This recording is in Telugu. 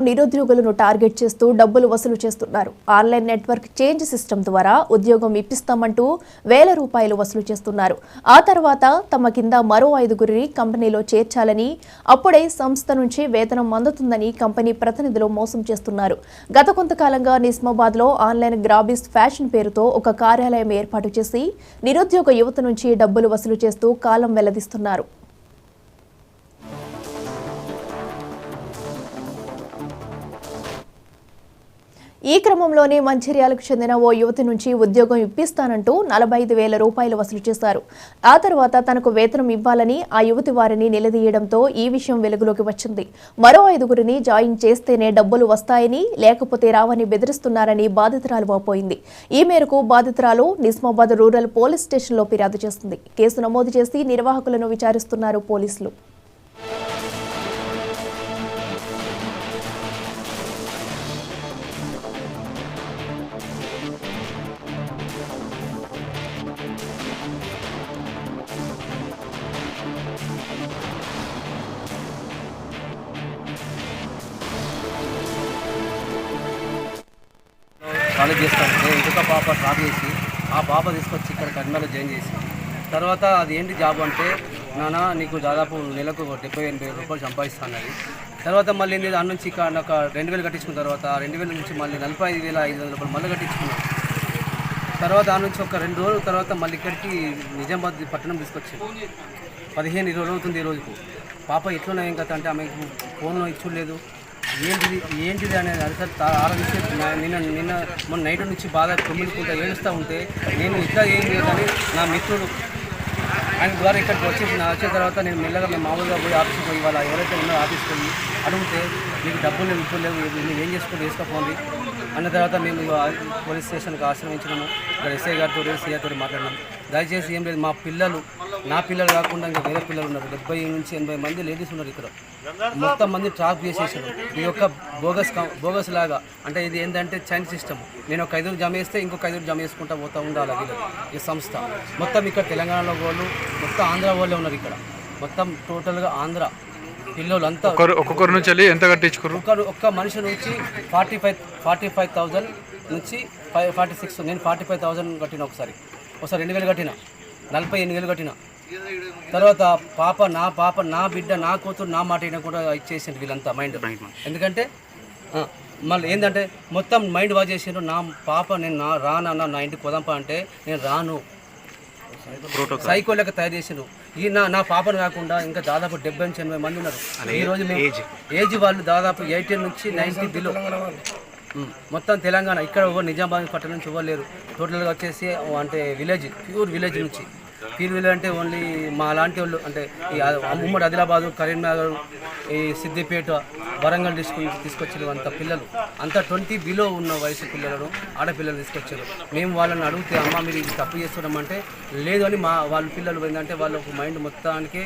నిరుద్యోగులను టార్గెట్ చేస్తూ డబ్బులు వసూలు చేస్తున్నారు. ఆన్లైన్ నెట్వర్క్ చేంజ్ సిస్టమ్ ద్వారా ఉద్యోగం ఇప్పిస్తామంటూ వేల రూపాయలు వసూలు చేస్తున్నారు. ఆ తర్వాత తమ కింద మరో 5గురిని కంపెనీలో చేర్చాలని, అప్పుడే సంస్థ నుంచి వేతనం అందుతుందని కంపెనీ ప్రతినిధులు మోసం చేస్తున్నారు. గత కొంతకాలంగా నిజామాబాద్లో ఆన్లైన్ గ్రాబిస్ ఫ్యాషన్ పేరుతో ఒక కార్యాలయం ఏర్పాటు చేసి నిరుద్యోగ యువత నుంచి డబ్బులు వసూలు చేస్తూ కాలం వెల్లదీస్తున్నారు. ఈ క్రమంలోనే మంచిర్యాలకు చెందిన ఓ యువతి నుంచి ఉద్యోగం ఇప్పిస్తానంటూ 45,000 రూపాయలు వసూలు చేశారు. ఆ తర్వాత తనకు వేతనం ఇవ్వాలని ఆ యువతి వారిని నిలదీయడంతో ఈ విషయం వెలుగులోకి వచ్చింది. మరో 5గురిని జాయిన్ చేస్తేనే డబ్బులు వస్తాయని, లేకపోతే రావని బెదిరిస్తున్నారని బాధితురాలు వాపోయింది. ఈ మేరకు బాధితురాలు నిజామాబాద్ రూరల్ పోలీస్ స్టేషన్లో ఫిర్యాదు చేస్తుంది. కేసు నమోదు చేసి నిర్వాహకులను విచారిస్తున్నారు పోలీసులు. కాలేజ్ చేస్తాను ఇంకొక పాప డ్రాప్ చేసి ఆ పాప తీసుకొచ్చి ఇక్కడ కర్నూలు జాయిన్ చేసి తర్వాత అది ఏంటి జాబ్ అంటే నాన్న నీకు దాదాపు నెలకు 70-80 రూపాయలు సంపాదిస్తానది. తర్వాత మళ్ళీ నేను దాని నుంచి ఇక్కడ నాకు 2,000 కట్టించుకున్న తర్వాత 2,000 నుంచి మళ్ళీ 45,500 రూపాయలు మళ్ళీ కట్టించుకున్నాను. తర్వాత దాని నుంచి ఒక 2 రోజుల తర్వాత మళ్ళీ ఇక్కడికి నిజామాబాద్ పట్టణం తీసుకొచ్చాను. 15-20 రోజులు అవుతుంది ఈ రోజుకు. పాప ఎట్లున్నాయి కదా అంటే ఆమెకు ఫోన్లో ఇచ్చులేదు. ఏంటిది అనేది అసలు ఆలోచించి నిన్న మొన్న నైట్ నుంచి బాగా కుమ్మిడుకుంటా ఏడుస్తూ ఉంటే నేను ఇట్లా ఏం లేదని నా మిత్రుడు ఆయన ద్వారా ఇక్కడికి వచ్చిన తర్వాత నేను మెల్లగా మేము మామూలుగా పోయి ఆఫీస్కి పోయి వాళ్ళ ఎవరైతే ఉన్నారో ఆఫీస్కి పోయి అడిగితే మీకు డబ్బులు లేవు ఇప్పుడు లేవు మీరు ఏం చేసుకుంటూ వేసుకోపోండి అన్న తర్వాత మేము పోలీస్ స్టేషన్కి ఆశ్రయించినాము. ఇక్కడ ఎస్ఐ గారితో సిఐతో మాట్లాడినాం. దయచేసి ఏం లేదు, మా పిల్లలు నా పిల్లలు కాకుండా ఇంకా వేరే పిల్లలు ఉన్నారు. 70 నుంచి 80 మంది లేడీస్ ఉన్నారు ఇక్కడ. మొత్తం మంది ట్రాప్ చేసేసారు. ఇది ఒక బోగస్ లాగా అంటే ఇది ఏంటంటే చైన్ సిస్టమ్. నేను ఒక 5 జమ చేస్తే ఇంకొక 5 జమ చేసుకుంటా పోతూ ఉండాలి. ఈ సంస్థ మొత్తం ఇక్కడ తెలంగాణలో వాళ్ళు మొత్తం ఆంధ్ర వాళ్ళే ఉన్నారు. ఇక్కడ మొత్తం టోటల్గా ఆంధ్ర పిల్లలు అంతా ఒక్కొక్కరి నుంచి ఎంత కట్టించుకోరు. ఒక్క మనిషి నుంచి 45,000 నుంచి 46. నేను 45,000 కట్టిన ఒకసారి 2,000 కట్టిన 48,000 కట్టిన. తర్వాత నా బిడ్డ నా కూతురు నా మాట అయినా కూడా ఇచ్చేసింది వీళ్ళంతా మైండ్. ఎందుకంటే మళ్ళీ ఏంటంటే మొత్తం మైండ్ వాచ్ చేసిండ్రు. నా పాప నేను రానన్నా నా ఇంటికి పోదాంపా అంటే నేను రాను. సైకో లెక్క తయారు చేసిండ్రు. నా పాపను కాకుండా ఇంకా దాదాపు 70-80 మంది ఉన్నారు. ఈరోజు మేము ఏజ్ వాళ్ళు దాదాపు 18 నుంచి 90 బిలో మొత్తం తెలంగాణ. ఇక్కడ నిజామాబాద్ పట్టణం నుంచి ఇవ్వలేరు. టోటల్గా వచ్చేసి అంటే విలేజ్, ప్యూర్ విలేజ్ నుంచి. ప్యూర్ విలేజ్ అంటే ఓన్లీ మా లాంటి వాళ్ళు అంటే ఈ ఉమ్మడి ఆదిలాబాదు, కరీంనగర్, ఈ సిద్దిపేట, వరంగల్ డిస్ట్రిక్ట్ తీసుకొచ్చారు. అంత పిల్లలు అంతా 20 బిలో ఉన్న వయసు పిల్లలను ఆడపిల్లలు తీసుకొచ్చారు. మేము వాళ్ళని అడిగితే అమ్మ మీరు ఇది తప్పు చేస్తున్నామంటే లేదు అని వాళ్ళ పిల్లలు ఏంటంటే వాళ్ళ మైండ్ మొత్తానికి